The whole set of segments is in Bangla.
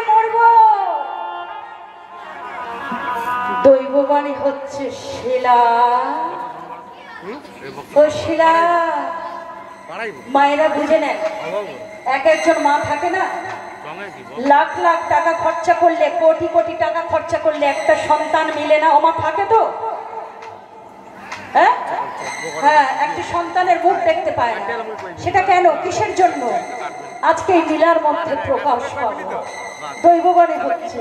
মরবো। দৈববাণী হচ্ছে শিলা। ও শিলা, মায়েরা বুঝে নেন, এক একজন মা থাকে না, লাখ লাখ টাকা খরচা করলে, কোটি কোটি টাকা খরচা করলে একটা সন্তান মিলে না। ওমা থাকে তো, হ্যাঁ হ্যাঁ, একটা সন্তানের মুখ দেখতে পায় না। সেটা কেন, কিসের জন্য? আজকে এই লীলার মধ্যে প্রকাশ পাবে। দৈববাণী হচ্ছে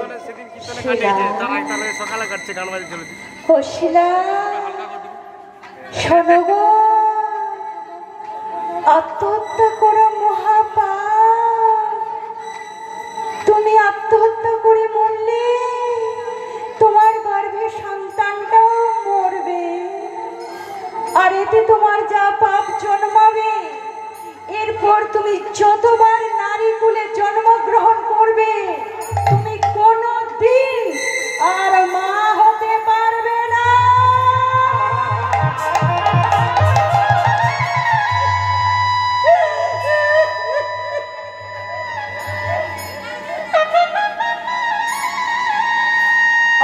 ও শিলা, শোনো গো, আত্মহত্যা করো মহাপাপ। তুমি আত্মহত্যা করে মরলে তোমার গর্ভে সন্তানটাও মরবে, আর এতে তোমার যা পাপ জন্মাবে, এরপর তুমি যতবার নারী কুলে জন্মগ্রহণ করবে, তুমি কোনদিন আর মা হতে পারবে না।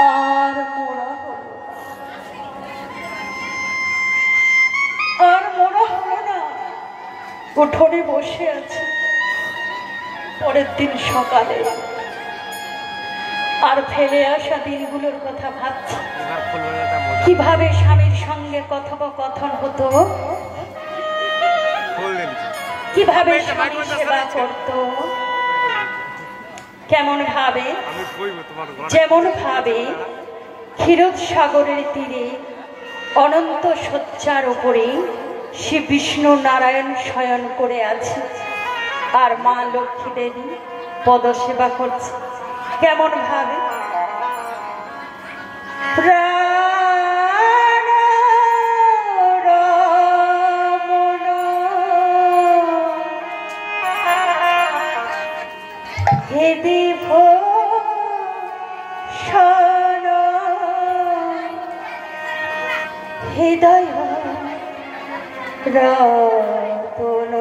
আর মোরা হলো, আর মোরা হলো না। উঠোনে বসে আছে, পরের দিন সকালে আর ফেলে আসা দিনগুলোর কথা ভাবছে, কিভাবে স্বামীর সঙ্গে কথোপকথন হতো, কিভাবে স্বামী সেবা করত, কেমন ভাবে, যেমন ভাবে ক্ষীরোদ সাগরের তীরে অনন্ত শয্যার উপরে শ্রী বিষ্ণু নারায়ণ শয়ন করে আছে, আর মা লক্ষ্মী দেবী পদসেবা করছে। কেমন ভাবে, হে দেব হৃদয় রতন